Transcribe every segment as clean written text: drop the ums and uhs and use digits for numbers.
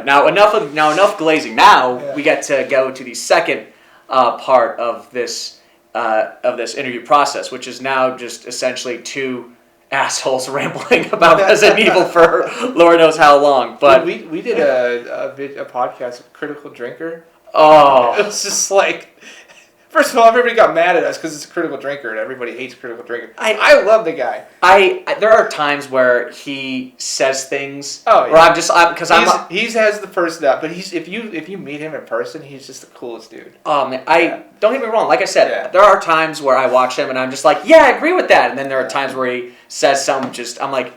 But now enough glazing. Now we get to go to the second part of this interview process, which is now just essentially two assholes rambling about Resident Evil for Lord knows how long. But we did a podcast with Critical Drinker. Oh, it was just like. First of all, everybody got mad at us because it's a Critical Drinker, and everybody hates Critical Drinker. I love the guy. There are times where he says things. Oh, yeah. Where he has the personality, but if you meet him in person, he's just the coolest dude. Oh man, don't get me wrong. Like I said, there are times where I watch him and I'm just like, yeah, I agree with that, and then there are times where he says something I'm like.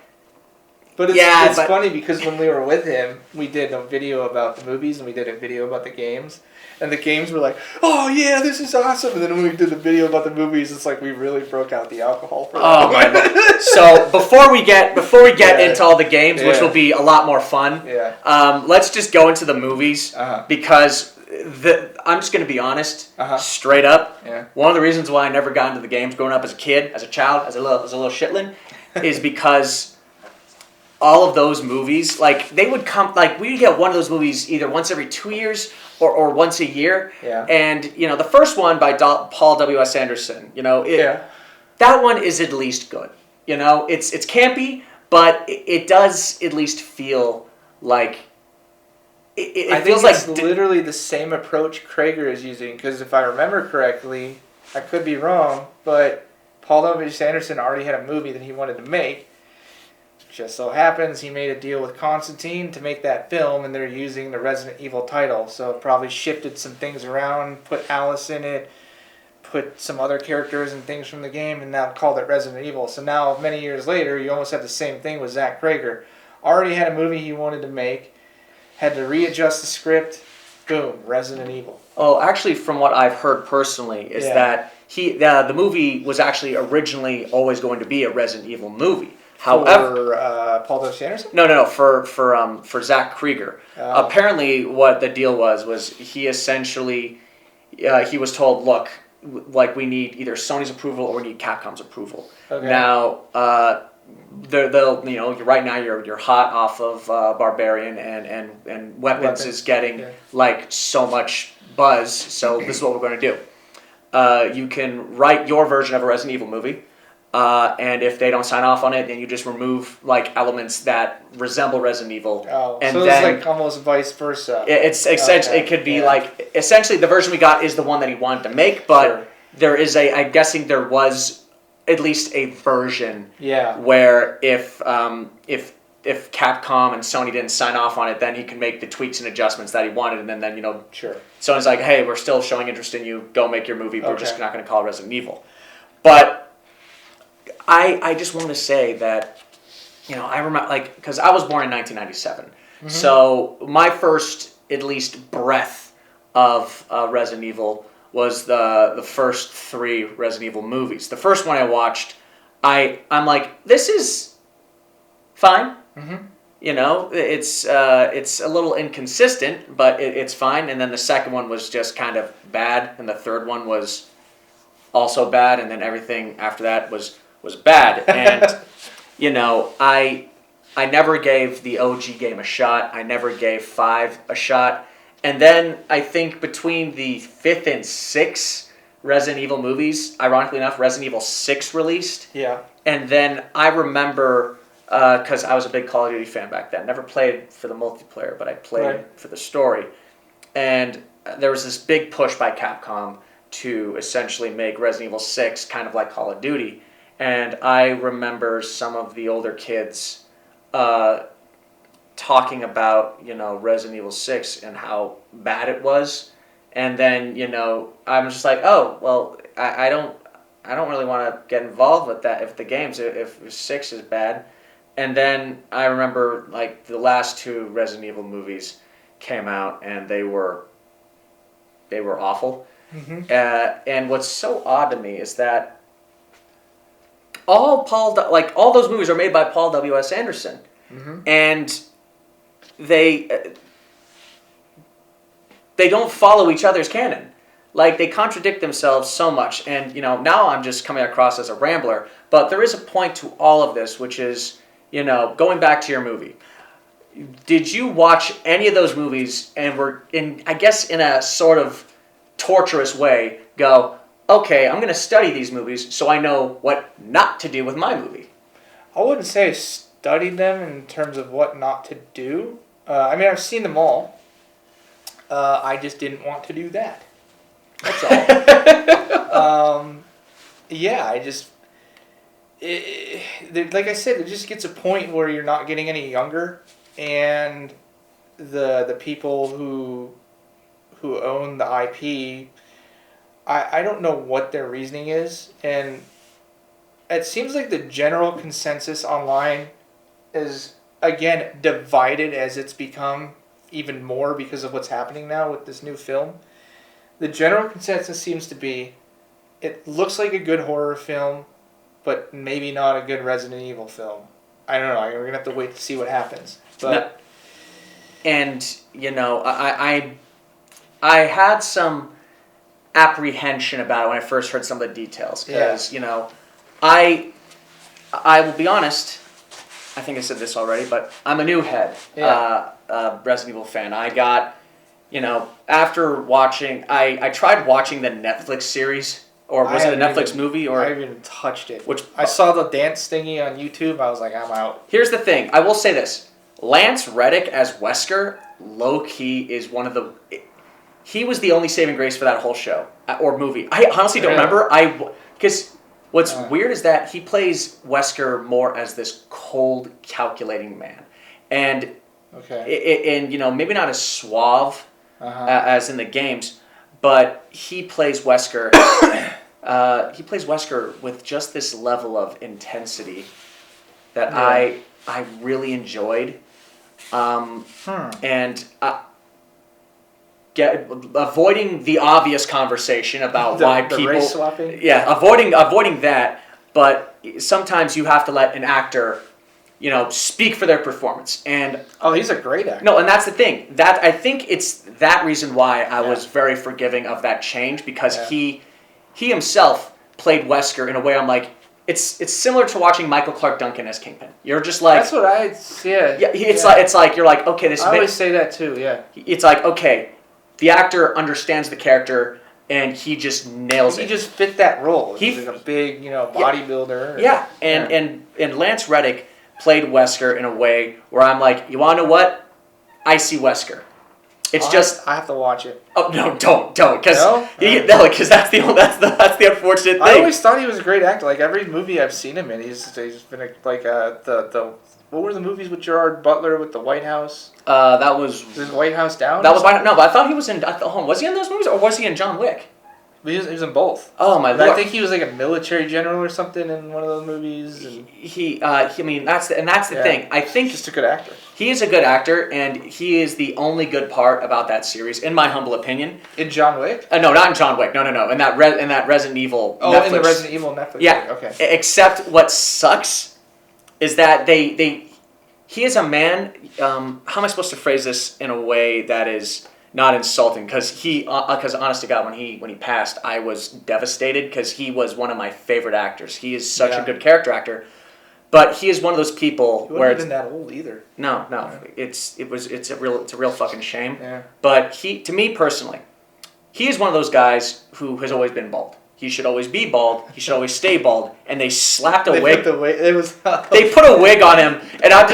But it's funny because when we were with him, we did a video about the movies and we did a video about the games. And the games were like, oh yeah, this is awesome. And then when we did the video about the movies, it's like we really broke out the alcohol for that. Oh my god! So before we get into all the games, which will be a lot more fun, let's just go into the movies because I'm just going to be honest, straight up. Yeah. One of the reasons why I never got into the games growing up as a kid, as a child, as a little shitlin, is because all of those movies, like they would come, like we would get one of those movies either once every 2 years or once a year. Yeah. And the first one by Paul W.S. Anderson, that one is at least good. It's campy, but it does at least feel like it feels like it's literally the same approach Krager is using. Because if I remember correctly, I could be wrong, but Paul W.S. Anderson already had a movie that he wanted to make. Just so happens he made a deal with Constantine to make that film, and they're using the Resident Evil title. So it probably shifted some things around, put Alice in it, put some other characters and things from the game, and now called it Resident Evil. So now, many years later, you almost have the same thing with Zach Krager. Already had a movie he wanted to make, had to readjust the script, boom, Resident Evil. Oh, actually, from what I've heard personally, is that the movie was actually originally always going to be a Resident Evil movie. However, for Paul W.S. Anderson? No, for Zach Krager. Apparently, what the deal was he essentially he was told, look, like we need either Sony's approval or we need Capcom's approval. Okay. Now, right now you're hot off of Barbarian and Weapons is getting like so much buzz. So this is what we're going to do. You can write your version of a Resident Evil movie. And if they don't sign off on it, then you just remove like elements that resemble Resident Evil. Oh, and so it's like almost vice versa. It could be like essentially the version we got is the one that he wanted to make, but there is I'm guessing there was at least a version where if Capcom and Sony didn't sign off on it, then he can make the tweaks and adjustments that he wanted, and then Sony's like, hey, we're still showing interest in you, go make your movie, but we're just not going to call it Resident Evil. But I just want to say that, I remember, like, because I was born in 1997. Mm-hmm. So my first, at least, breath of Resident Evil was the first 3 Resident Evil movies. The first one I watched, I'm like, this is fine. Mm-hmm. It's a little inconsistent, but it's fine. And then the second one was just kind of bad, and the third one was also bad, and then everything after that was bad. And I never gave the OG game a shot. I never gave 5 a shot. And then I think between the 5th and 6th Resident Evil movies, ironically enough, Resident Evil 6 released. Yeah. And then I remember, because I was a big Call of Duty fan back then, never played for the multiplayer, but I played for the story. And there was this big push by Capcom to essentially make Resident Evil 6 kind of like Call of Duty. And I remember some of the older kids talking about, Resident Evil 6 and how bad it was. And then, I'm just like, oh, well, I don't really want to get involved with that if the games, if 6 is bad. And then I remember, like, the last 2 Resident Evil movies came out, and they were awful. Mm-hmm. And what's so odd to me is that all those movies are made by Paul W.S. Anderson, mm-hmm. and they don't follow each other's canon. Like, they contradict themselves so much. And now I'm just coming across as a rambler, but there is a point to all of this, which is going back to your movie. did you watch any of those movies and were in a sort of torturous way go, okay, I'm going to study these movies so I know what not to do with my movie? I wouldn't say I studied them in terms of what not to do. I mean, I've seen them all. I just didn't want to do that. That's all. Yeah, like I said, it just gets a point where you're not getting any younger, and the people who own the IP, I don't know what their reasoning is, and it seems like the general consensus online is, again, divided as it's become even more because of what's happening now with this new film. The general consensus seems to be, it looks like a good horror film, but maybe not a good Resident Evil film. I don't know. We're going to have to wait to see what happens. But no. And, I had some apprehension about it when I first heard some of the details. Because, I will be honest, I think I said this already, but I'm a new head Resident Evil fan. I got, after watching, I tried watching the Netflix series, or was it a Netflix movie? Or I haven't even touched it. I saw the dance thingy on YouTube. I was like, I'm out. Here's the thing. I will say this. Lance Reddick as Wesker, low-key, is one of the... He was the only saving grace for that whole show, or movie. I honestly don't remember. Because what's weird is that he plays Wesker more as this cold, calculating man. And, maybe not as suave as in the games, but he plays Wesker... he plays Wesker with just this level of intensity that I really enjoyed. And avoiding the obvious conversation about why people... The race swapping? Yeah, avoiding that, but sometimes you have to let an actor, speak for their performance. And he's a great actor. No, and that's the thing. That I think it's that reason why I was very forgiving of that change, because he himself played Wesker in a way I'm like, it's similar to watching Michael Clark Duncan as Kingpin. You're just like... That's what it's like you're like, okay, this... I always say that too, yeah. It's like, okay, the actor understands the character and he just nails it. He just fit that role. He's like a big, bodybuilder. Yeah, and Lance Reddick played Wesker in a way where I'm like, you want to know what? I see Wesker. It's I have to watch it. Oh no! Don't because that's the unfortunate thing. I always thought he was a great actor. Like every movie I've seen him in, he's been the what were the movies with Gerard Butler with the White House? That was White House Down. That was but I thought he was in. Was he in those movies or was he in John Wick? He was in both. Oh my lord! I think he was like a military general or something in one of those movies. And I mean that's the thing. I think he's just a good actor. He is a good actor, and he is the only good part about that series, in my humble opinion. In John Wick? No, not in John Wick. No. In that Resident Evil. Oh, Netflix. In the Resident Evil Netflix. Yeah. Okay. Except what sucks is that he is a man. How am I supposed to phrase this in a way that is not insulting? Because honest to God, when he passed, I was devastated because he was one of my favorite actors. He is such a good character actor. But he is one of those people where it's not that old either. No, it's a real fucking shame. Yeah. But to me personally, he is one of those guys who has always been bald. He should always be bald. He should always stay bald. And they slapped a wig. They put a wig on him, and I'm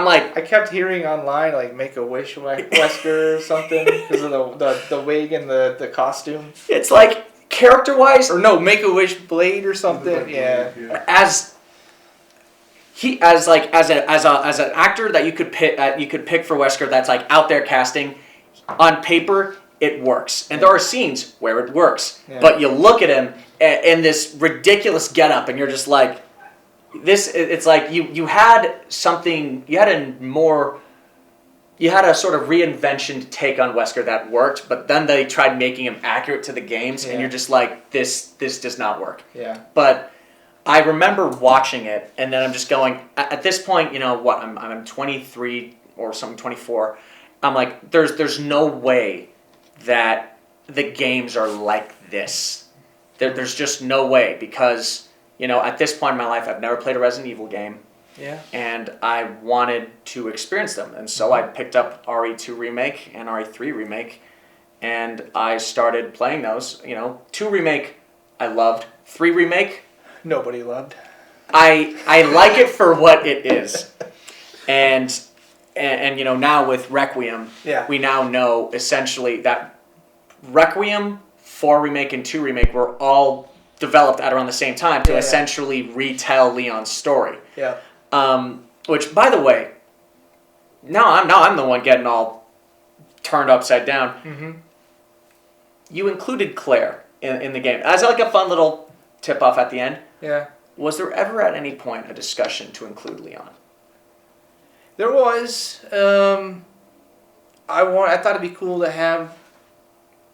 like. I kept hearing online like Make-A-Wish Wesker or something because of the wig and the costume. It's like character-wise, or no, Make-A-Wish Blade or something. Yeah. As an actor that you could pick for Wesker that's like out there casting, on paper it works, and there are scenes where it works, but you look at him in this ridiculous getup and you're just like, this. It's like you had something, you had a sort of reinvention take on Wesker that worked, but then they tried making him accurate to the games, and you're just like, this does not work. Yeah. But I remember watching it, and then I'm just going, at this point, I'm 23 or something, 24. I'm like, there's no way that the games are like this. There's just no way, because, at this point in my life, I've never played a Resident Evil game. Yeah. And I wanted to experience them. And so I picked up RE2 Remake and RE3 Remake, and I started playing those. 2 Remake, I loved. 3 Remake, nobody loved. I like it for what it is. And now with Requiem, we now know essentially that Requiem, 4 Remake, and 2 Remake were all developed at around the same time to essentially retell Leon's story. Yeah. Which, by the way, now I'm the one getting all turned upside down. Mm-hmm. You included Claire in the game as like a fun little tip off at the end. Yeah. Was there ever at any point a discussion to include Leon? There was. I thought it'd be cool to have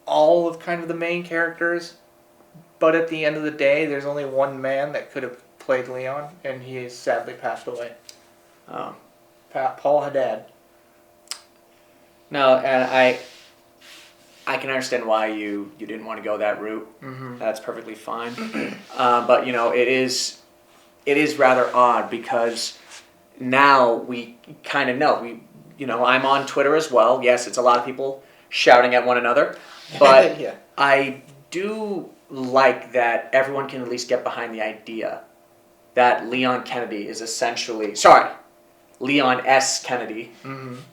all of kind of the main characters, but at the end of the day, there's only one man that could have played Leon, and he has sadly passed away. Oh. Paul Haddad. No, and I can understand why you didn't want to go that route. Mm-hmm. That's perfectly fine. But it is rather odd because now we kind of know. I'm on Twitter as well. Yes, it's a lot of people shouting at one another, but yeah. I do like that everyone can at least get behind the idea that Leon Kennedy is Leon S. Kennedy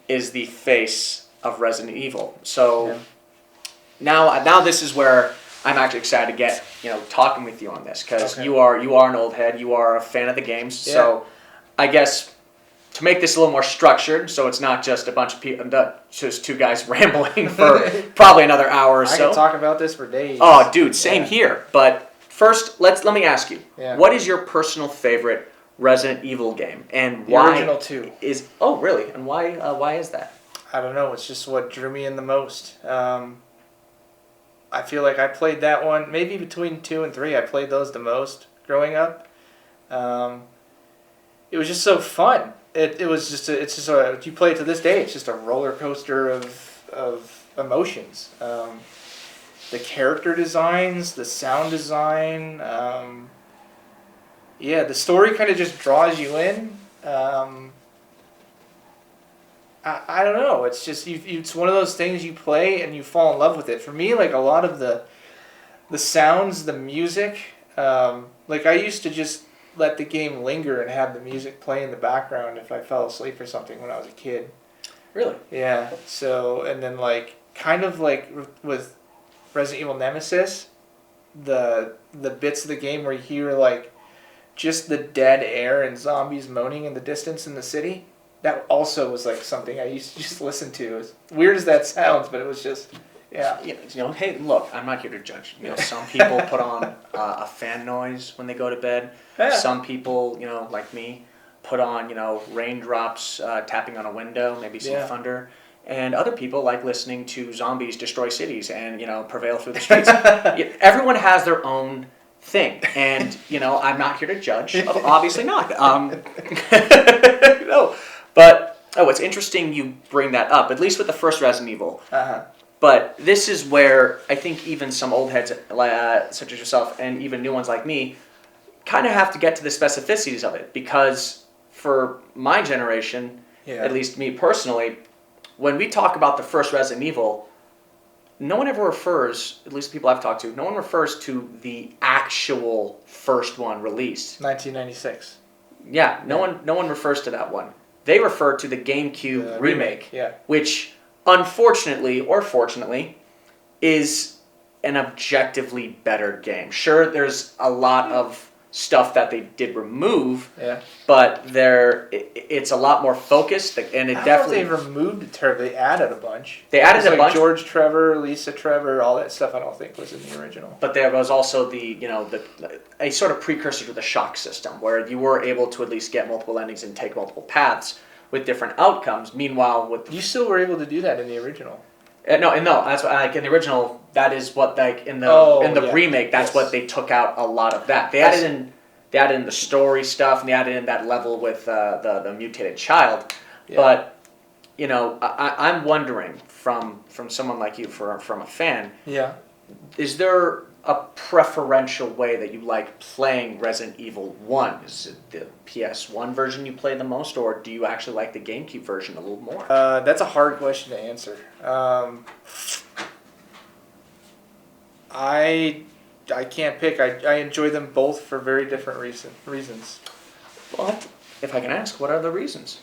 is the face of Resident Evil. So now this is where I'm actually excited to get talking with you on this because you are an old head. You are a fan of the games. Yeah. So I guess to make this a little more structured, so it's not just a bunch of people, just 2 guys rambling for probably another hour or so. I can talk about this for days. Oh, dude, same here. But first, let me ask you, what is your personal favorite Resident Evil game, and why? The original 2 is. Oh, really? And why is that? I don't know. It's just what drew me in the most. I feel like I played that one maybe between 2 and 3. I played those the most growing up. It was just so fun. You play it to this day. It's just a roller coaster of emotions. The character designs, the sound design. The story kind of just draws you in. I don't know. It's just it's one of those things you play and you fall in love with it. For me, like a lot of the sounds, the music. Like I used to just let the game linger and have the music play in the background if I fell asleep or something when I was a kid. Really? Yeah. So and then like kind of like with Resident Evil Nemesis, the bits of the game where you hear like just the dead air and zombies moaning in the distance in the city. That also was like something I used to just listen to. As weird as that sounds, but it was just, Hey, look, I'm not here to judge. Some people put on a fan noise when they go to bed. Yeah. Some people, like me, put on, raindrops tapping on a window, maybe some thunder. And other people like listening to zombies destroy cities and, prevail through the streets. Everyone has their own thing. And, I'm not here to judge. Obviously not. No. But, it's interesting you bring that up, at least with the first Resident Evil. Uh-huh. But this is where I think even some old heads, such as yourself, and even new ones like me, kind of have to get to the specificities of it. Because for my generation, at least me personally, when we talk about the first Resident Evil, no one ever refers, at least the people I've talked to, no one refers to the actual first one released. 1996. Yeah, no one refers to that one. They refer to the GameCube remake, which unfortunately or fortunately is an objectively better game. Sure, there's a lot of stuff that they did remove, but it's a lot more focused, and it definitely. I don't know if they removed it terribly. They added a bunch. They added a bunch. George Trevor, Lisa Trevor, all that stuff. I don't think was in the original. But there was also a sort of precursor to the shock system, where you were able to at least get multiple endings and take multiple paths with different outcomes. Meanwhile, you still were able to do that in the original. No, that's what, in the original. That is what in the remake. That's what they took out a lot of that. They added in the story stuff, and they added in that level with the mutated child. Yeah. But I'm wondering from someone like you, from a fan. Yeah. Is there a preferential way that you like playing Resident Evil 1? Is it the PS1 version you play the most, or do you actually like the GameCube version a little more? That's a hard question to answer. I can't pick. I enjoy them both for very different reasons. Well, if I can ask, what are the reasons?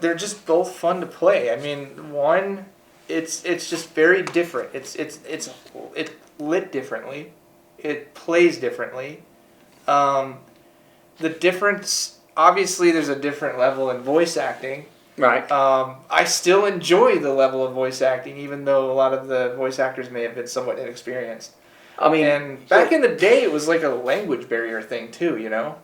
They're just both fun to play. I mean, one, it's just very different. It's lit differently. It plays differently. The difference, obviously, there's a different level in voice acting. Right. I still enjoy the level of voice acting, even though a lot of the voice actors may have been somewhat inexperienced. I mean, and back in the day, it was like a language barrier thing too, you know.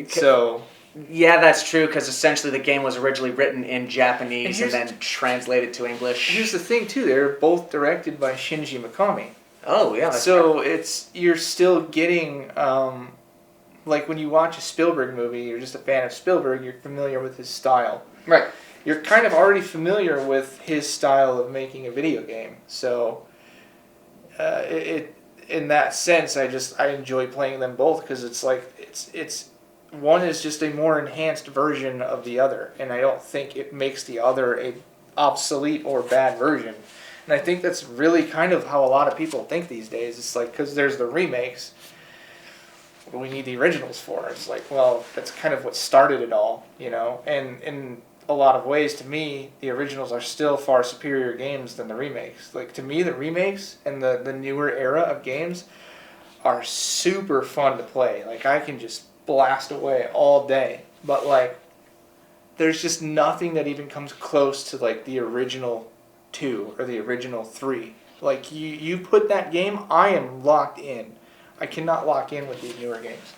So. Yeah, that's true, because essentially the game was originally written in Japanese and then translated to English. Here's the thing, too. They're both directed by Shinji Mikami. Oh, yeah. So you're still getting, like when you watch a Spielberg movie, you're just a fan of Spielberg, you're familiar with his style. Right. You're kind of already familiar with his style of making a video game. So, in that sense, I enjoy playing them both, because it's like, it's one is just a more enhanced version of the other, and I don't think it makes the other a obsolete or bad version. And I think that's really kind of how a lot of people think these days. It's like, because there's the remakes, what do we need the originals for? It's like, well, that's kind of what started it all, you know? And in a lot of ways, to me, the originals are still far superior games than the remakes. Like, to me, the remakes and the newer era of games are super fun to play. Like, I can just blast away all day, but like there's just nothing that even comes close to like the original 2 or the original 3. Like you put that game, I am locked in. I cannot lock in with these newer games.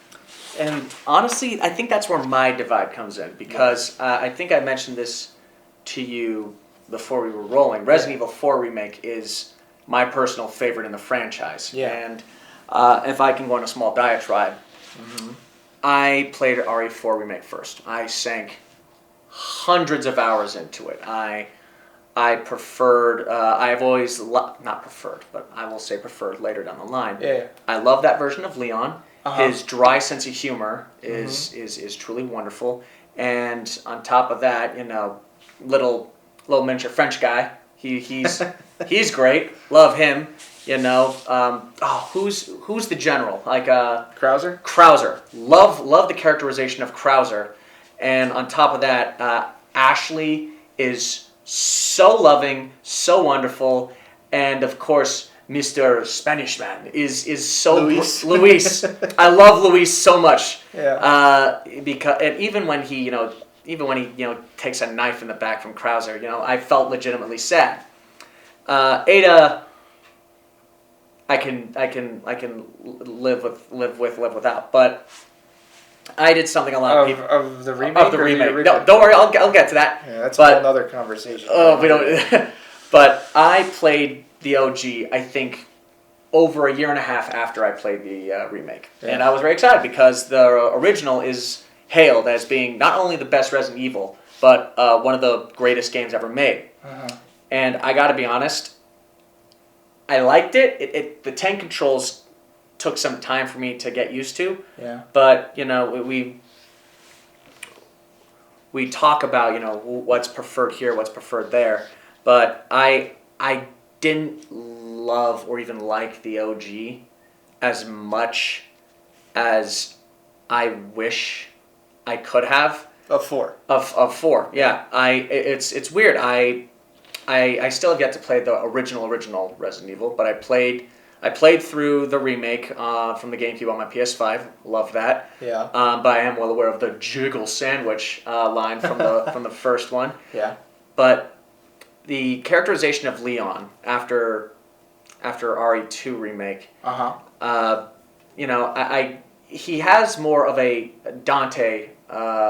And honestly, I think that's where my divide comes in, because I think I mentioned this to you before we were rolling. Resident Evil 4 Remake is my personal favorite in the franchise. Yeah. And if I can go on a small diatribe, I played RE4 Remake first. I sank hundreds of hours into it. I preferred, I've always, not preferred, but I will say preferred later down the line. Yeah. I love that version of Leon. His dry sense of humor is truly wonderful. And on top of that, you know, little miniature French guy, he's great. Love him. You know, who's the general? Like Krauser? Krauser. Love the characterization of Krauser. And on top of that, Ashley is so loving, so wonderful, and of course, Mr. Spanish Man is so Luis. I love Luis so much. Yeah. Because and even when he takes a knife in the back from Krauser, you know, I felt legitimately sad. Ada, I can live without, but I did something a lot of people of the remake. Of the remake. No, don't worry, I'll get to that. Yeah, that's a whole other conversation. We don't. But I played the OG, I think, over a year and a half after I played the remake, and I was very excited because the original is hailed as being not only the best Resident Evil, but one of the greatest games ever made. And I got to be honest, I liked it. The tank controls took some time for me to get used to. Yeah. But, you know, we talk about, you know, what's preferred here, what's preferred there. But I didn't love or even like the OG as much as I wish I could have. Of 4. Of 4, yeah. It's weird. I still have yet to play the original Resident Evil, but I played through the remake from the GameCube on my PS5. Love that. Yeah. But I am well aware of the jiggle sandwich line from the first one. Yeah. But the characterization of Leon after RE2 remake. You know, he has more of a Dante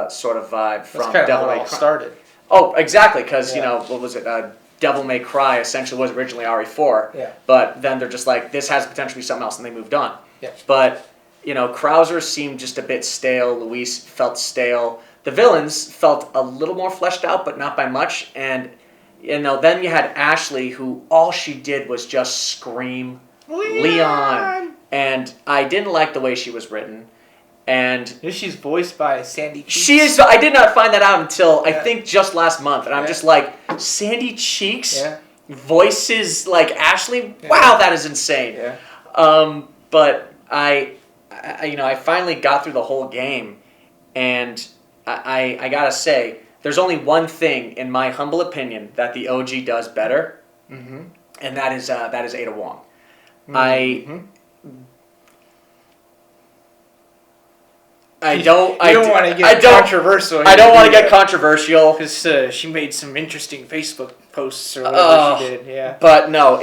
sort of vibe from Devil May Cry. Started. Oh, exactly, because you know, what was it? Devil May Cry essentially was originally RE4. Yeah. But then they're just like, this has potential to be something else, and they moved on. Yeah. But you know, Krauser seemed just a bit stale. Luis felt stale. The villains felt a little more fleshed out, but not by much. And then you had Ashley, who all she did was just scream Leon. And I didn't like the way she was written. And she's voiced by Sandy Cheeks. She is. I did not find that out until I think just last month. And I'm just like, Sandy Cheeks voices like Ashley? Yeah. Wow, that is insane. Yeah. But I finally got through the whole game. And I gotta say, there's only one thing, in my humble opinion, that the OG does better, and that is Ada Wong. I don't want to get controversial. I don't want to get controversial because she made some interesting Facebook posts or whatever she did. Yeah, but no,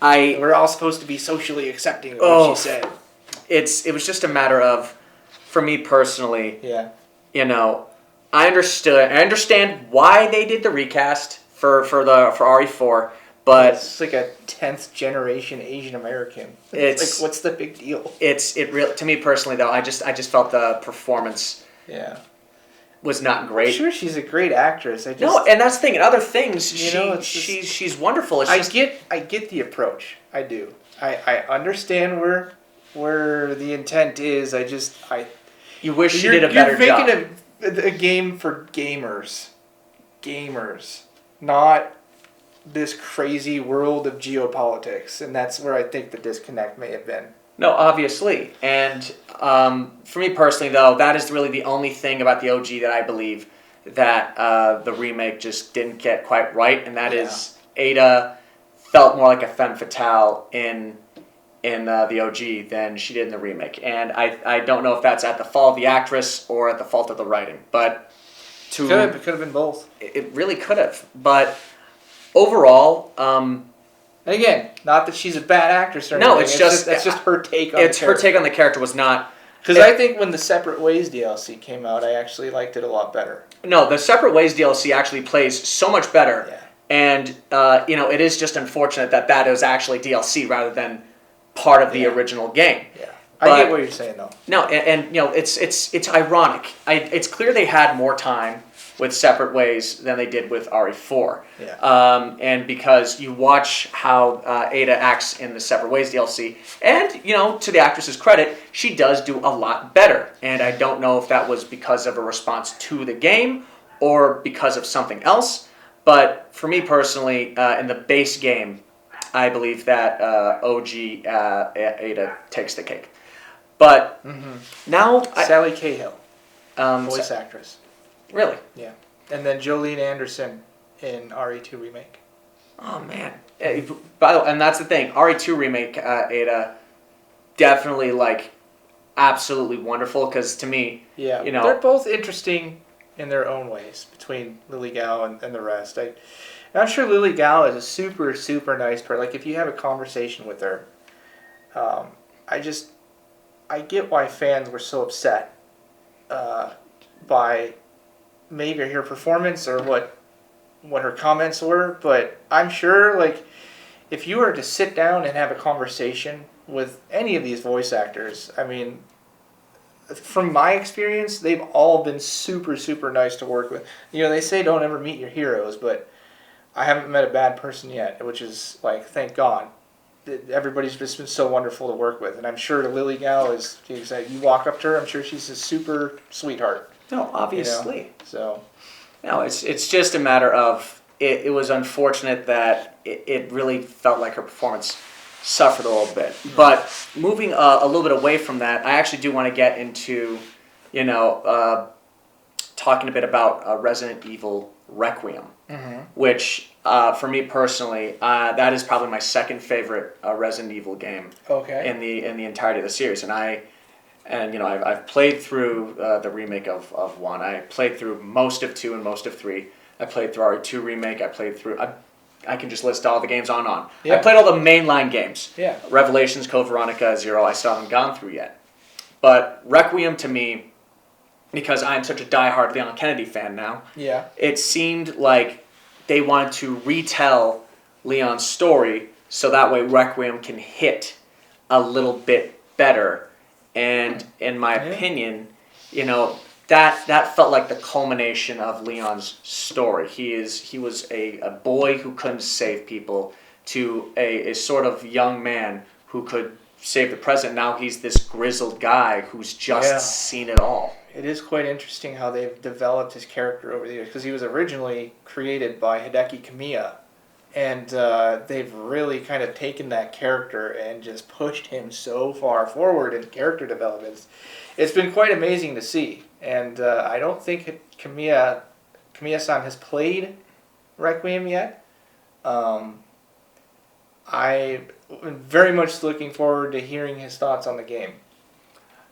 we're all supposed to be socially accepting of what she said. It was just a matter of, for me personally. Yeah. I understand why they did the recast for RE4, but it's like a 10th generation Asian American. It's like, what's the big deal? To me personally though, I just felt the performance was not great. Sure, she's a great actress. No, and that's the thing. In other things, she's wonderful. I get the approach. I do. I understand where the intent is. You wish she did a better job. You're making a game for gamers, not this crazy world of geopolitics, and that's where I think the disconnect may have been. No, obviously, and for me personally, though, that is really the only thing about the OG that I believe that the remake just didn't get quite right, and that is Ada felt more like a femme fatale in the OG than she did in the remake. And I don't know if that's at the fault of the actress or at the fault of the writing. But it could have been both. It really could have. But overall, again, not that she's a bad actress or anything. No, it's just her take on the character. Her take on the character was not... Because I think when the Separate Ways DLC came out, I actually liked it a lot better. No, the Separate Ways DLC actually plays so much better. Yeah. And, it is just unfortunate that is actually DLC rather than part of the original game. Yeah, I get what you're saying though. No, and it's ironic. It's clear they had more time with Separate Ways than they did with RE4. Yeah. And because you watch how Ada acts in the Separate Ways DLC, and to the actress's credit, she does do a lot better. And I don't know if that was because of a response to the game or because of something else. But for me personally, in the base game, I believe that OG Ada takes the cake. But now... Sally Cahill, voice actress. Really? Yeah. And then Jolene Anderson in RE2 Remake. Oh, man. By the way, and that's the thing. RE2 Remake, Ada, definitely, absolutely wonderful, because to me, they're both interesting in their own ways, between Lily Gao and the rest. I'm sure Lily Gao is a super, super nice person. If you have a conversation with her, I get why fans were so upset by maybe her performance or what her comments were. But I'm sure, if you were to sit down and have a conversation with any of these voice actors, I mean, from my experience, they've all been super, super nice to work with. They say don't ever meet your heroes, but I haven't met a bad person yet, which is, thank God. Everybody's just been so wonderful to work with. And I'm sure Lily Gao is, you walk up to her, I'm sure she's a super sweetheart. No, obviously. So. No, it's just a matter of, it was unfortunate that it really felt like her performance suffered a little bit. Mm-hmm. But moving a little bit away from that, I actually do want to get into, talking a bit about Resident Evil Requiem, which for me personally, that is probably my second favorite Resident Evil game. Okay. In the entirety of the series, and I've played through the remake of 1. I played through most of 2 and most of 3. I played through RE2 remake. I played through. I can just list all the games on and on. Yeah. I played all the mainline games. Yeah. Revelations, Code Veronica, 0. I still haven't gone through yet. But Requiem to me, because I'm such a diehard Leon Kennedy fan now, it seemed like they wanted to retell Leon's story so that way Requiem can hit a little bit better. And in my opinion, that felt like the culmination of Leon's story. He was a boy who couldn't save people to a sort of young man who could save the president. Now he's this grizzled guy who's just seen it all. It is quite interesting how they've developed his character over the years, because he was originally created by Hideki Kamiya, and they've really kind of taken that character and just pushed him so far forward in character developments. It's been quite amazing to see, and I don't think Kamiya-san has played Requiem yet. I'm very much looking forward to hearing his thoughts on the game.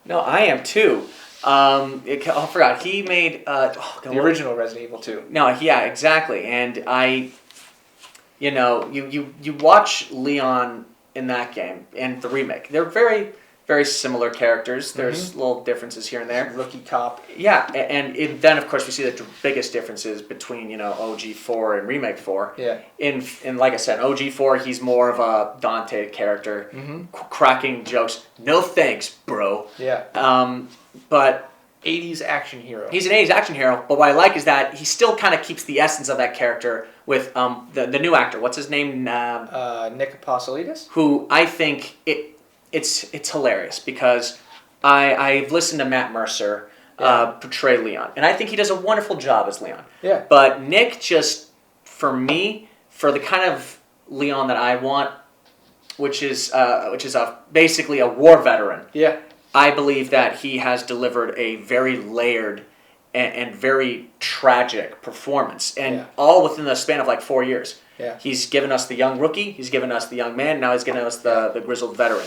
No, I am too. I forgot. He made the original Resident Evil 2. No, yeah, exactly. And you watch Leon in that game and the remake. They're very, very similar characters. There's little differences here and there. Rookie cop. Yeah, and then of course we see the biggest differences between OG4 and Remake 4. Yeah. In like I said, OG4 he's more of a Dante character, cracking jokes. No thanks, bro. Yeah. But 80s action hero. He's an 80s action hero, but what I like is that he still kind of keeps the essence of that character with the new actor. What's his name? Nick Apostolides. Who I think it's hilarious because I've listened to Matt Mercer portray Leon, and I think he does a wonderful job as Leon. Yeah. But Nick just, for me, for the kind of Leon that I want, which is basically a war veteran. Yeah. I believe that he has delivered a very layered and very tragic performance, and all within the span of like 4 years. Yeah. He's given us the young rookie, he's given us the young man, now he's given us the grizzled veteran.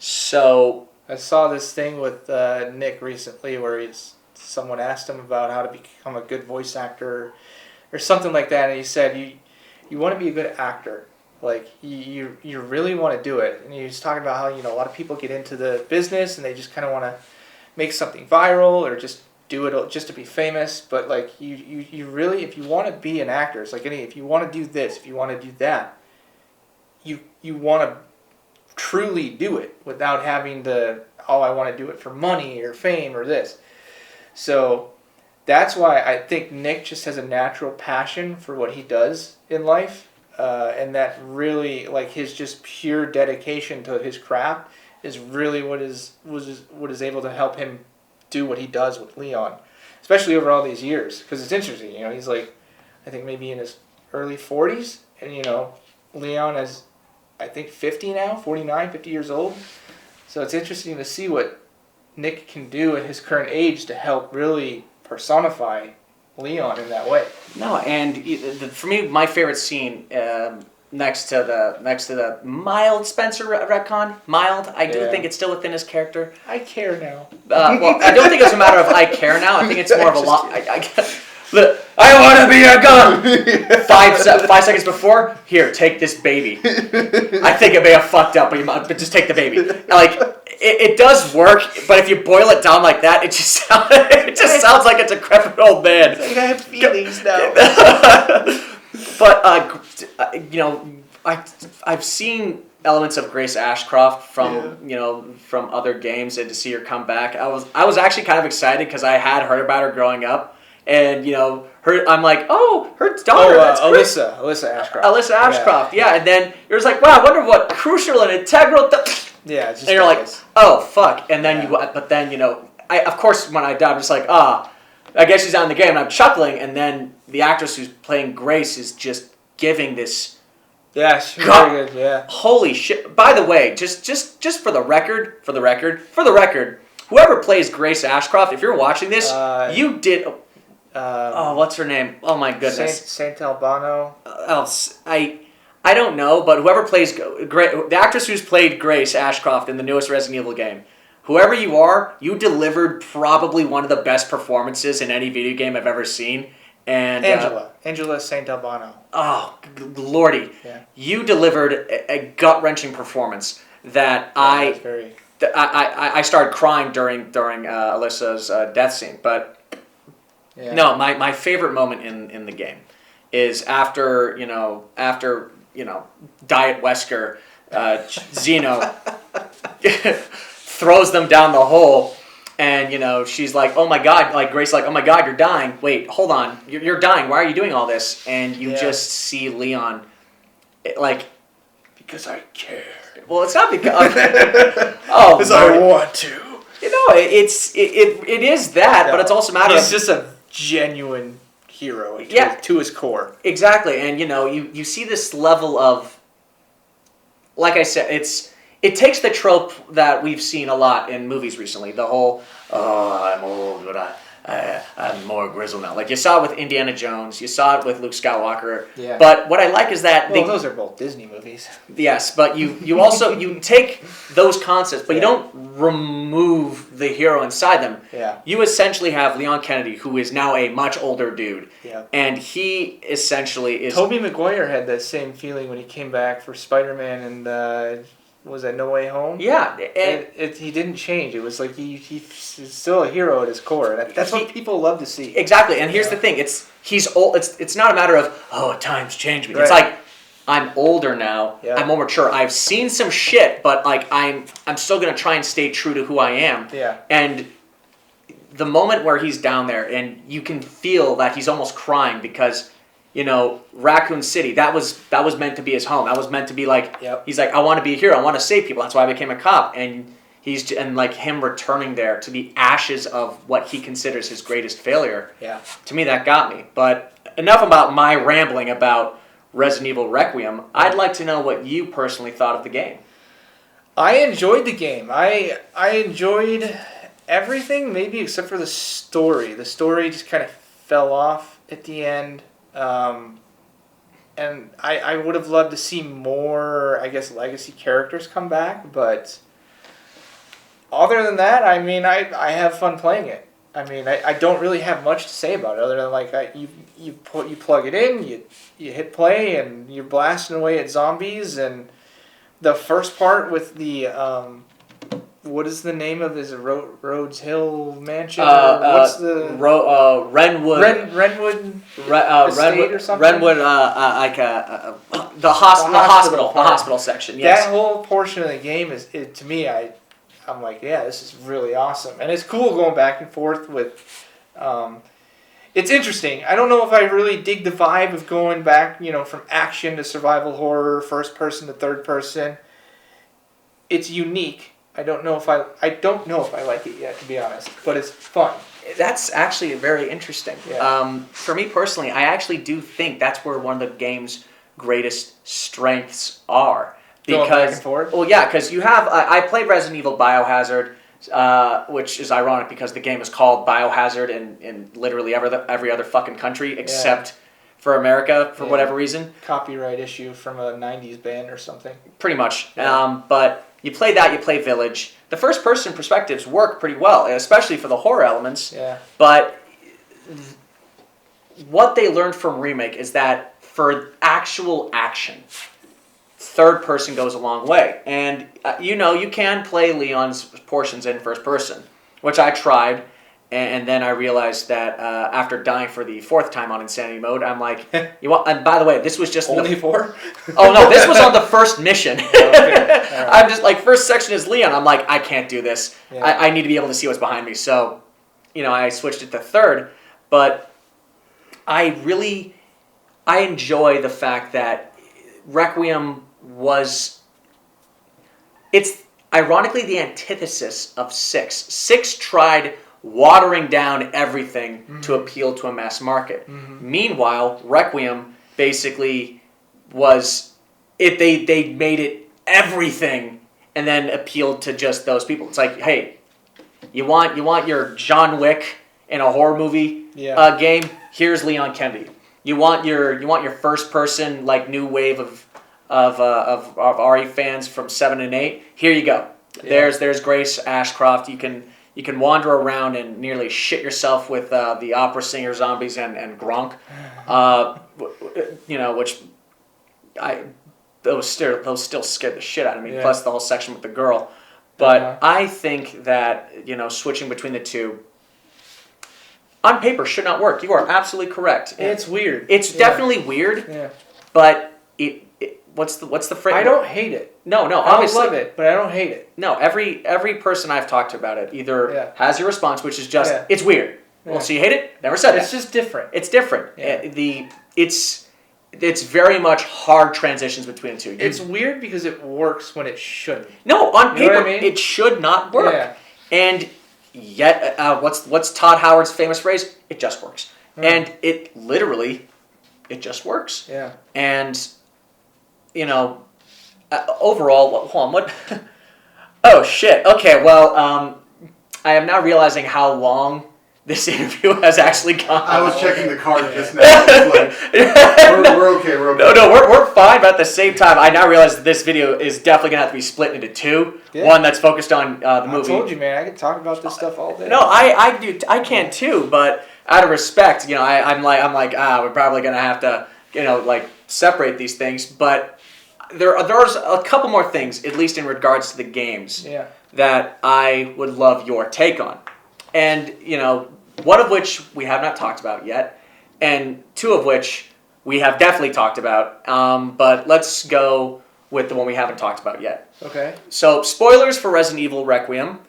So I saw this thing with Nick recently where someone asked him about how to become a good voice actor or something like that, and he said, you want to be a good actor. Like, you really want to do it. And he was talking about how, a lot of people get into the business and they just kind of want to make something viral or just do it just to be famous. But, like, you really, if you want to be an actor, it's like if you want to do this, if you want to do that, you want to truly do it without having I want to do it for money or fame or this. So that's why I think Nick just has a natural passion for what he does in life. And that really, like, his just pure dedication to his craft is really what is able to help him do what he does with Leon, especially over all these years. Because it's interesting, he's like, I think maybe in his early 40s, and Leon is, I think 50 now, 49, 50 years old. So it's interesting to see what Nick can do at his current age to help really personify Leon in that way. No, and for me, my favorite scene next to the mild Spencer retcon, I do think it's still within his character. I care now. Well, I don't think it's a matter of I care now. I think it's more of a lot. I want to be a gun. 5 seconds before, here, take this baby. I think it may have fucked up, but just take the baby. Like, it does work, but if you boil it down like that, it just sounds like a decrepit old man. It's like I have feelings now. But I've seen elements of Grace Ashcroft from other games, and to see her come back, I was actually kind of excited because I had heard about her growing up. And I'm like, oh, her daughter. That's Alyssa Ashcroft. Alyssa Ashcroft, yeah. And then you're just like, wow, I wonder what crucial and integral. Yeah, it's just and you're like, oh fuck. And then of course when I died, I'm just like, I guess she's out in the game. And I'm chuckling, and then the actress who's playing Grace is just giving this. Yeah, she's very good. Yeah. Holy shit! By the way, just for the record, whoever plays Grace Ashcroft, if you're watching this, you did. What's her name? Oh my goodness. Saint Albano. I don't know, but whoever plays the actress who's played Grace Ashcroft in the newest Resident Evil game, whoever you are, you delivered probably one of the best performances in any video game I've ever seen. And Angela Saint Albano. Oh, lordy! Yeah. You delivered a gut-wrenching performance that I started crying during Alyssa's death scene, but. Yeah. No, my favorite moment in the game is after Diet Wesker, Zeno throws them down the hole, And, you know, she's like, oh my God, like Grace, like, oh my God, you're dying. Wait, hold on. You're dying. Why are you doing all this? And you just see Leon, like... Because I care. Well, it's not because... oh, because I want to. You know, it is that, but it's also a matter He's just a genuine hero to his core. Exactly. And, you know, you see this level of... Like I said, it takes the trope that we've seen a lot in movies recently. The whole, I'm old, but I'm more grizzled now. Like you saw it with Indiana Jones. You saw it with Luke Skywalker. Yeah. But what I like is that... those are both Disney movies. Yes, but you also... you take those concepts, but you don't remove the hero inside them. Yeah. You essentially have Leon Kennedy, who is now a much older dude. Yeah. And he essentially is... Tobey Maguire had that same feeling when he came back for Spider-Man and... was that No Way Home? Yeah, and he didn't change. It was like he's still a hero at his core. And that's what people love to see. Exactly. And here's the thing: he's old. It's not a matter of times change me. Right. It's like I'm older now. Yeah. I'm more mature. I've seen some shit, but like I'm still gonna try and stay true to who I am. Yeah. And the moment where he's down there, and you can feel that he's almost crying because. You know, Raccoon City, that was meant to be his home. That was meant to be like, He's like, I want to be a hero. I want to save people. That's why I became a cop. And like him returning there to the ashes of what he considers his greatest failure. Yeah. To me, that got me. But enough about my rambling about Resident Evil Requiem. I'd like to know what you personally thought of the game. I enjoyed the game. I enjoyed everything, maybe except for the story. The story just kind of fell off at the end. And I would have loved to see more, I guess, legacy characters come back, but other than that, I mean, I have fun playing it. I mean, I don't really have much to say about it other than like you plug it in, you hit play, and you're blasting away at zombies. And the first part with the what is the name of his Rhodes Hill Mansion? What's the Renwood? Renwood Estate or something? Renwood, like the hospital section. Yes. That whole portion of the game is to me. I'm like, yeah, this is really awesome, and it's cool going back and forth with. It's interesting. I don't know if I really dig the vibe of going back, from action to survival horror, first person to third person. It's unique. I don't know if I like it yet, to be honest, but it's fun. That's actually very interesting. Yeah. For me personally, I actually do think that's where one of the game's greatest strengths are. Going back and forth? Well, yeah, because you have... I played Resident Evil Biohazard, which is ironic because the game is called Biohazard in literally every other fucking country except for America for whatever reason. Copyright issue from a 90s band or something. Pretty much. Yeah. But... You play that, you play Village. The first-person perspectives work pretty well, especially for the horror elements. Yeah. But what they learned from Remake is that for actual action, third-person goes a long way. And, you can play Leon's portions in first-person, which I tried. And then I realized that after dying for the fourth time on Insanity Mode, I'm like, and by the way, this was just... Only four? Oh, no, this was on the first mission. Okay. Right. I'm just like, first section is Leon. I'm like, I can't do this. Yeah. I need to be able to see what's behind me. So, I switched it to third. But I enjoy the fact that Requiem was... It's ironically the antithesis of 6. 6 tried... watering down everything to appeal to a mass market. Mm-hmm. Meanwhile, Requiem basically was they made it everything and then appealed to just those people. It's like, hey, you want your John Wick in a horror movie game? Here's Leon Kennedy. You want your first person like new wave of RE fans from 7 and 8? Here you go. Yeah. There's Grace Ashcroft. You can wander around and nearly shit yourself with the opera singer zombies and Gronk, which those still scared the shit out of me. Yeah. Plus the whole section with the girl, but I think that switching between the two on paper should not work. You are absolutely correct. It's weird. It's definitely weird. Yeah. But what's the phrase? I don't hate it. No, obviously. I don't love it, but I don't hate it. No, every person I've talked to about it either has your response, which is just, it's weird. Yeah. Well, so you hate it? Never said that. It's just different. It's different. Yeah. It's very much hard transitions between the two. It's weird because it works when it shouldn't. No, on paper, it should not work. Yeah. And yet, what's Todd Howard's famous phrase? It just works. And it literally, it just works. Yeah. And, overall, hold on, what? Oh, shit. Okay, well, I am now realizing how long this interview has actually gone. I was checking the card just now. We're okay. No, we're fine, but at the same time, I now realize that this video is definitely going to have to be split into two. Yeah. One that's focused on the movie. I told you, man, I could talk about this stuff all day. No, I do. I can too, but out of respect, I'm like, we're probably going to have to, separate these things. But there's a couple more things, at least in regards to the games, that I would love your take on. And, one of which we have not talked about yet, and two of which we have definitely talked about, but let's go with the one we haven't talked about yet. Okay. So, spoilers for Resident Evil Requiem,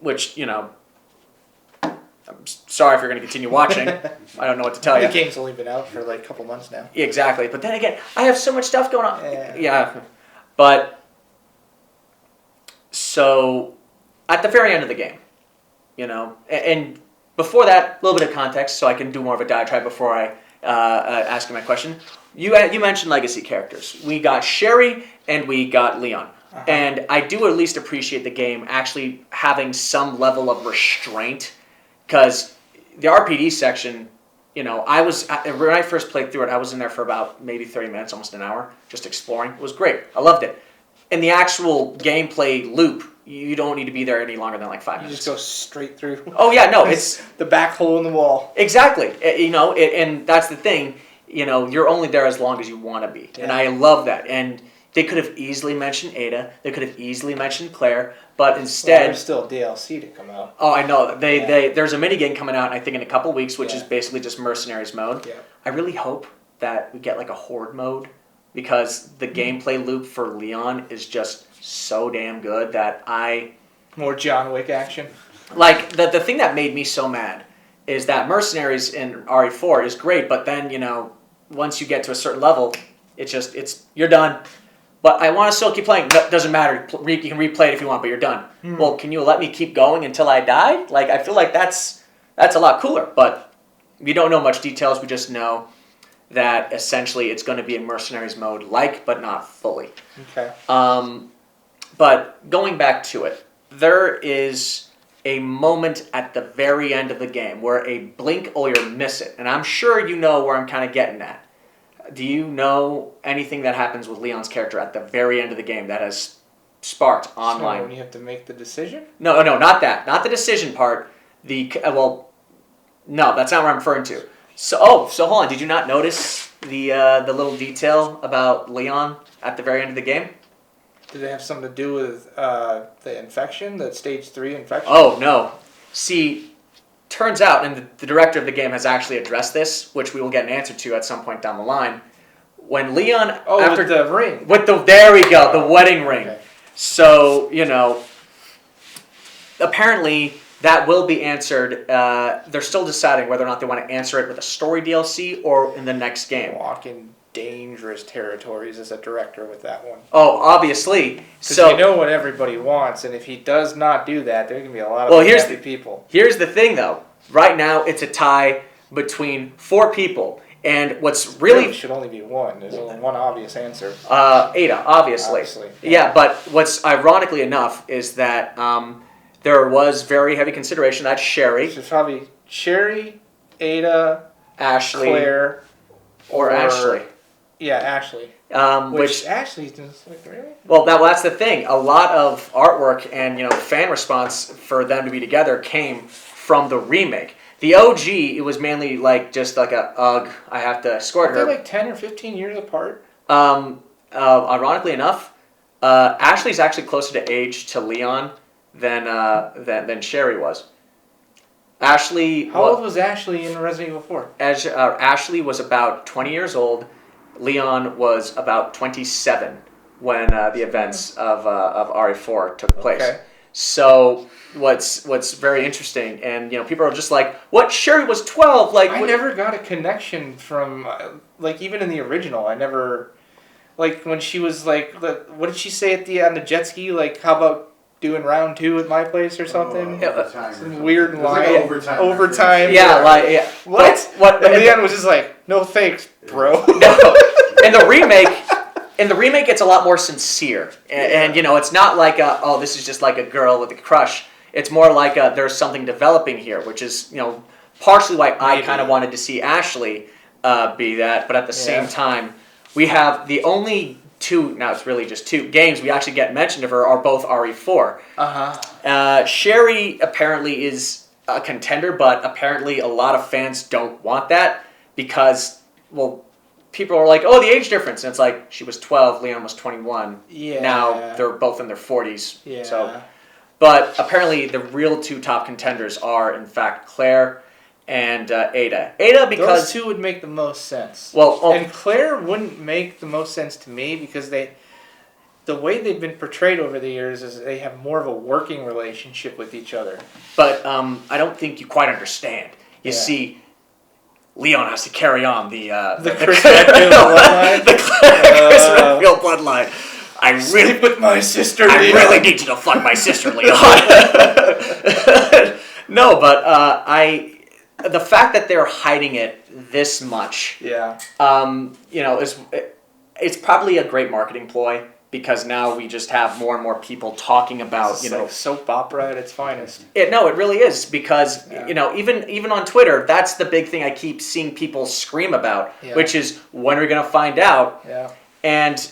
which, I'm sorry if you're going to continue watching. I don't know what to tell you. The game's only been out for like a couple months now. Exactly. But then again, I have so much stuff going on. Yeah. But, so, at the very end of the game, and before that, a little bit of context, so I can do more of a diatribe before I ask you my question. You mentioned legacy characters. We got Sherry and we got Leon. Uh-huh. And I do at least appreciate the game actually having some level of restraint, because the RPD section, when I first played through it, I was in there for about maybe 30 minutes, almost an hour, just exploring. It was great. I loved it. In the actual gameplay loop, you don't need to be there any longer than like 5 minutes. You just go straight through. Oh yeah, no, it's the back hole in the wall. Exactly. And that's the thing. You're only there as long as you want to be, and I love that. And they could have easily mentioned Ada. They could have easily mentioned Claire, but instead, there's still DLC to come out. Oh, I know. There's a minigame coming out, I think, in a couple weeks, which is basically just Mercenaries mode. Yeah. I really hope that we get like a Horde mode, because the gameplay loop for Leon is just so damn good that more John Wick action. Like, the thing that made me so mad is that Mercenaries in RE4 is great, but then, once you get to a certain level, you're done. But I want to still keep playing. No, doesn't matter. You can replay it if you want, but you're done. Well, can you let me keep going until I die? Like, I feel like that's a lot cooler. But we don't know much details. We just know that essentially it's going to be in Mercenaries mode, but not fully. Okay. But going back to it, there is a moment at the very end of the game where a blink or you'll miss it. And I'm sure you know where I'm kind of getting at. Do you know anything that happens with Leon's character at the very end of the game that has sparked online? So when you have to make the decision? No, not that. Not the decision part. No, that's not what I'm referring to. So hold on. Did you not notice the little detail about Leon at the very end of the game? Did it have something to do with the infection, the stage 3 infection? Oh, no. See, turns out, and the director of the game has actually addressed this, which we will get an answer to at some point down the line. When Leon... with the ring. There we go, the wedding ring. Okay. So, apparently that will be answered. They're still deciding whether or not they want to answer it with a story DLC or in the next game. Walking dangerous territories as a director with that one. Oh, obviously. Because you know what everybody wants, and if he does not do that, there can be a lot of unhappy people. Here's the thing, though. Right now, it's a tie between 4 people, and what's really... There should only be one. There's only one obvious answer. Ada, obviously. Yeah, but what's ironically enough is that there was very heavy consideration that Sherry... So it's probably Sherry, Ada, Ashley, Claire, or Ashley. Yeah, Ashley. Which Ashley's just like, really? Well, that's the thing. A lot of artwork and fan response for them to be together came from the remake. The OG, it was mainly just like a ugh, I have to escort her. Are they like 10 or 15 years apart? Ironically enough, Ashley's actually closer to age to Leon than Sherry was. Ashley. How old was Ashley in Resident Evil 4? Ashley was about 20 years old. Leon was about 27 when the events of RE4 took place. Okay. So what's very interesting, and people are just like, "What? Sherry was 12." Like I never got a connection from like even in the original. I never like when she was like, what did she say on the jet ski? Like, how about doing round 2 at my place or something? Some weird line. Like overtime. Yeah, like yeah. What? What? And Leon was just like, no thanks, bro. No. In the remake, it's a lot more sincere, and it's not like this is just like a girl with a crush. It's more like there's something developing here, which is partially why I kind of wanted to see Ashley be that, but at the same time, we have the only 2. Now it's really just 2 games we actually get mentioned of her are both RE4. Sherry apparently is a contender, but apparently a lot of fans don't want that because people are like, oh, the age difference. And it's like, she was 12, Leon was 21. Yeah. Now they're both in their 40s. Yeah. So, but apparently the real 2 top contenders are, in fact, Claire and Ada. Ada because... Those 2 would make the most sense. Well, and Claire wouldn't make the most sense to me because the way they've been portrayed over the years is they have more of a working relationship with each other. But I don't think you quite understand. You see... Leon has to carry on the Chris Redfield bloodline. The Chris Redfield bloodline. I really Sleep with my sister. I Leon. really need you to fuck my sister, Leon. No, but the fact that they're hiding it this much, it's probably a great marketing ploy. Because now we just have more and more people talking about, like soap opera at its finest. It really is because even on Twitter, that's the big thing I keep seeing people scream about, which is when are we going to find out? Yeah. And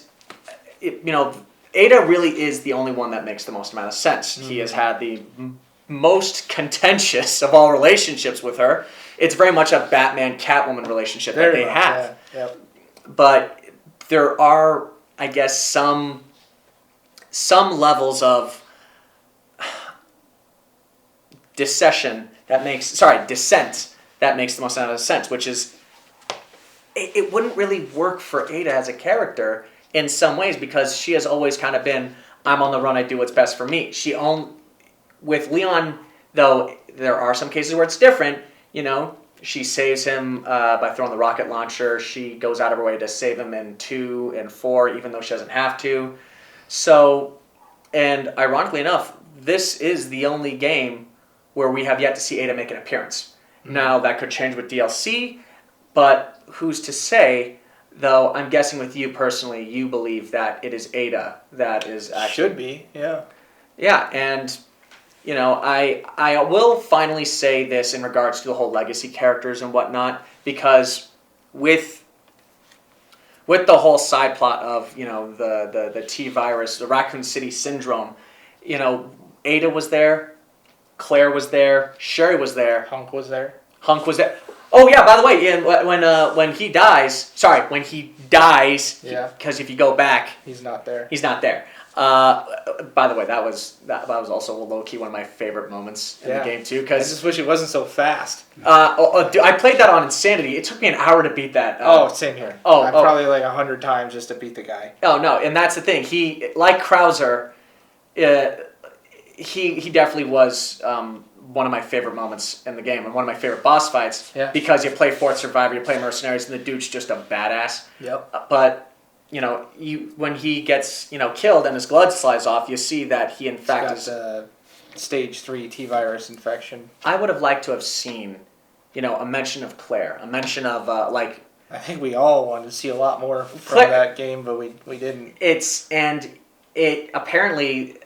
Ada really is the only one that makes the most amount of sense. Mm-hmm. He has had the most contentious of all relationships with her. It's very much a Batman-Catwoman relationship that they have. Yeah. Yep. But there are, I guess, some levels of dissent that makes the most amount of sense, which is it wouldn't really work for Ada as a character in some ways because she has always kind of been, I'm on the run, I do what's best for me. With Leon, though, there are some cases where it's different, She saves him by throwing the rocket launcher. She goes out of her way to save him in 2 and 4, even though she doesn't have to. So, and ironically enough, this is the only game where we have yet to see Ada make an appearance. Mm-hmm. Now, that could change with DLC, but who's to say, though I'm guessing with you personally, you believe that it is Ada that is actually... Should be, yeah. Yeah, and... I will finally say this in regards to the whole legacy characters and whatnot, because with the whole side plot of, the T-virus, the Raccoon City Syndrome, Ada was there, Claire was there, Sherry was there. Hunk was there. Oh, yeah, by the way, when he dies, yeah. Because if you go back... He's not there. By the way, that was also low-key one of my favorite moments in the game too. I just wish it wasn't so fast. I played that on Insanity. It took me an hour to beat that. Same here. I'm probably like 100 times just to beat the guy. Oh no, and that's the thing. He, like Krauser, he definitely was one of my favorite moments in the game and one of my favorite boss fights. Yeah. Because you play Fourth Survivor, you play Mercenaries, and the dude's just a badass. Yep. But when he gets killed and his blood slides off, you see that he in fact is stage 3 T-virus infection. I would have liked to have seen, a mention of Claire, a mention of I think we all wanted to see a lot more from that game, but we didn't. It apparently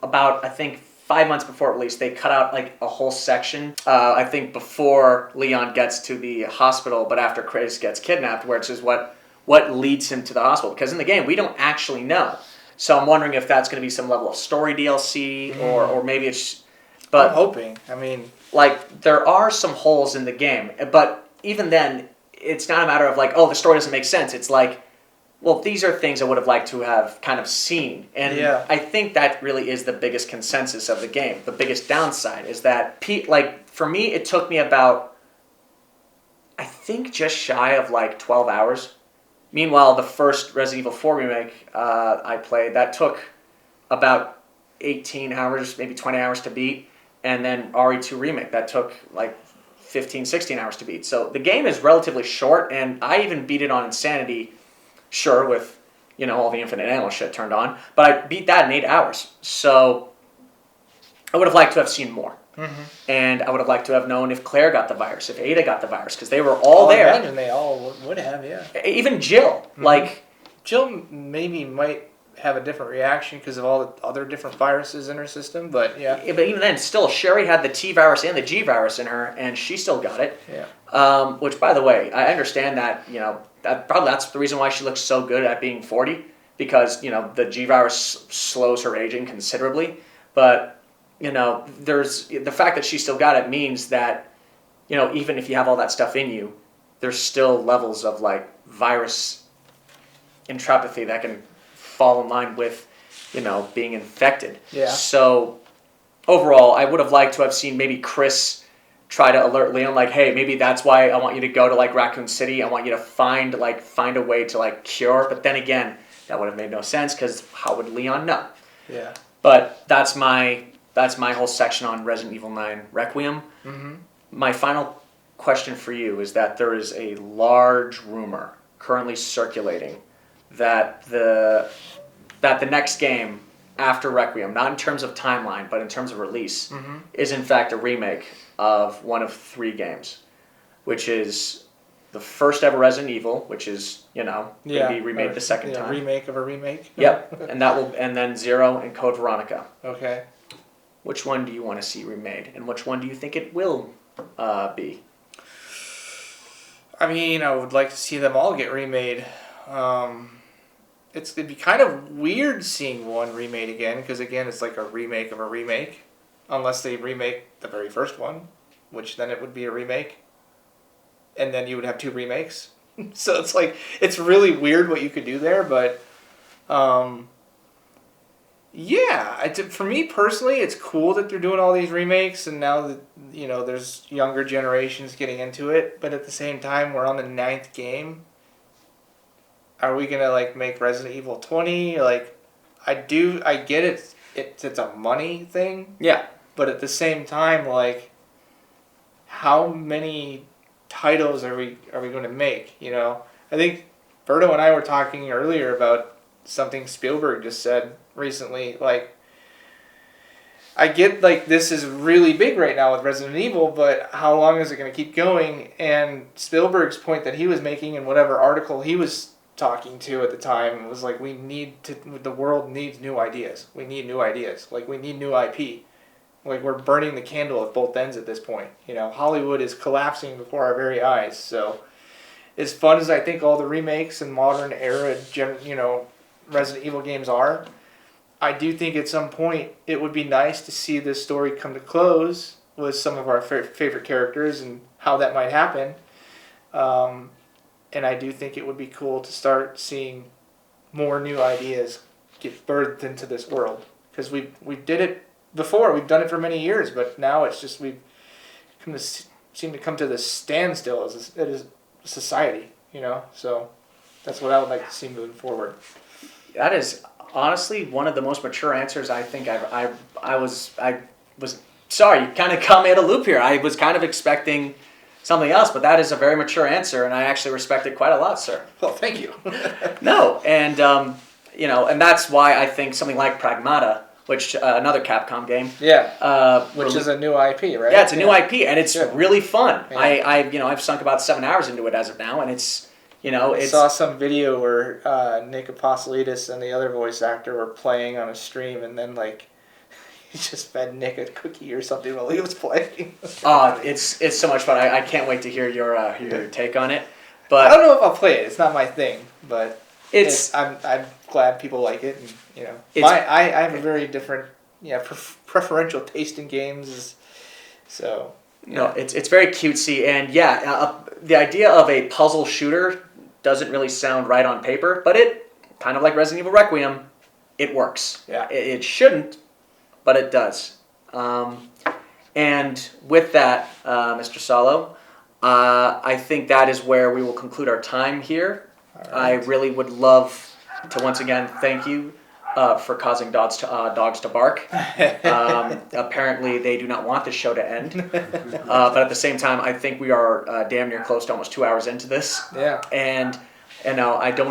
about 5 months before it released, they cut out a whole section. I think before Leon gets to the hospital, but after Chris gets kidnapped, which is what leads him to the hospital. Because in the game, we don't actually know. So I'm wondering if that's going to be some level of story DLC, or maybe it's... But I'm hoping. I mean... there are some holes in the game. But even then, it's not a matter of the story doesn't make sense. It's these are things I would have liked to have kind of seen. And I think that really is the biggest consensus of the game. The biggest downside is that, for me, it took me about, I think just shy of 12 hours Meanwhile, the first Resident Evil 4 remake I played, that took about 18 hours, maybe 20 hours to beat. And then RE2 remake, that took like 15, 16 hours to beat. So the game is relatively short, and I even beat it on Insanity, sure, with, all the infinite ammo shit turned on. But I beat that in 8 hours. So I would have liked to have seen more. Mm-hmm. And I would have liked to have known if Claire got the virus, if Ada got the virus, because they were all there. I imagine they all would have, yeah. Even Jill. Mm-hmm. Jill maybe might have a different reaction because of all the other different viruses in her system, but yeah. But even then, still, Sherry had the T virus and the G virus in her, and she still got it. Yeah. Which, by the way, I understand that, that's the reason why she looks so good at being 40, because, the G virus slows her aging considerably. But, there's the fact that she still got it means that, even if you have all that stuff in you, there's still levels of, virus enteropathy that can fall in line with, being infected. Yeah. So, overall, I would have liked to have seen maybe Chris try to alert Leon, hey, maybe that's why I want you to go to, Raccoon City. I want you to find a way to, cure. But then again, that would have made no sense, because how would Leon know? Yeah. But that's my whole section on Resident Evil 9 Requiem. Mm-hmm. My final question for you is that there is a large rumor currently circulating that the next game after Requiem, not in terms of timeline, but in terms of release, mm-hmm. is in fact a remake of one of 3 games, which is the first ever Resident Evil, which is, maybe remade the second time. Remake of a remake. Yep, and then 0 and Code Veronica. Okay. Which one do you want to see remade, and which one do you think it will be? I mean, I would like to see them all get remade. It'd be kind of weird seeing one remade again, because again, it's like a remake of a remake, unless they remake the very first one, which then it would be a remake, and then you would have 2 remakes. So it's really weird what you could do there, but yeah, for me personally, it's cool that they're doing all these remakes, and now that there's younger generations getting into it, but at the same time, we're on the 9th game. Are we gonna make Resident Evil 20? I get it. It's a money thing. Yeah. But at the same time, how many titles are we going to make? I think Berto and I were talking earlier about something Spielberg just said recently. I get this is really big right now with Resident Evil, but how long is it going to keep going? And Spielberg's point that he was making in whatever article he was talking to at the time was the world needs new ideas. We need new ideas. We need new IP. We're burning the candle at both ends at this point. Hollywood is collapsing before our very eyes. So as fun as I think all the remakes and modern era Resident Evil games are, I do think at some point it would be nice to see this story come to close with some of our favorite characters and how that might happen. And I do think it would be cool to start seeing more new ideas get birthed into this world. Because we did it before. We've done it for many years, but now it's just we've seem to come to this standstill as a society, So that's what I would like to see moving forward. That is honestly one of the most mature answers I think I was sorry, you kind of caught me at a loop here. I was kind of expecting something else, but that is a very mature answer, and I actually respect it quite a lot, sir. Well, thank you. No, and and that's why I think something like Pragmata, which another Capcom game, which is a new IP, right? Yeah, it's a new IP, and it's Good. really fun. Yeah. I've sunk about 7 hours into it as of now, and it's I saw some video where Nick Apostolidis and the other voice actor were playing on a stream, and then he just fed Nick a cookie or something while he was playing. It's so much fun. I can't wait to hear your take on it. But I don't know if I'll play it. It's not my thing, but I'm glad people like it. And I have a very different preferential taste in games. So no, it's very cutesy, and the idea of a puzzle shooter doesn't really sound right on paper, but it kind of like Resident Evil Requiem, it works. Yeah, it shouldn't, but it does. And with that, Mr. Saullo, I think that is where we will conclude our time here I really would love to once again thank you for causing dogs to bark. Apparently, they do not want this show to end. But at the same time, I think we are damn near close to almost 2 hours into this. Yeah. And no, I do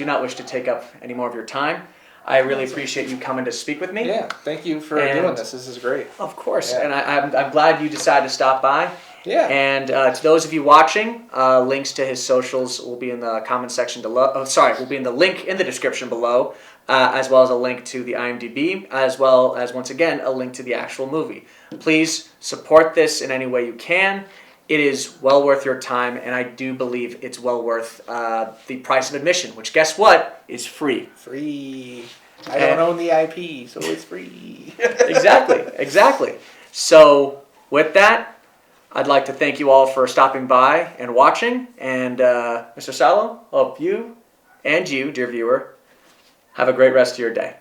not wish to take up any more of your time. I really appreciate you coming to speak with me. Yeah, thank you for doing this. This is great. Of course, Yeah. and I'm glad you decided to stop by. Yeah. And to those of you watching, links to his socials will be in the comment section below. Will be in the link in the description below, as well as a link to the IMDb, as well as, once again, a link to the actual movie. Please support this in any way you can. It is well worth your time, and I do believe it's well worth the price of admission, which, guess what, is free. Free. I don't own the IP, so it's free. Exactly. So, with that, I'd like to thank you all for stopping by and watching. And Mr. Saullo, hope you and you, dear viewer, have a great rest of your day.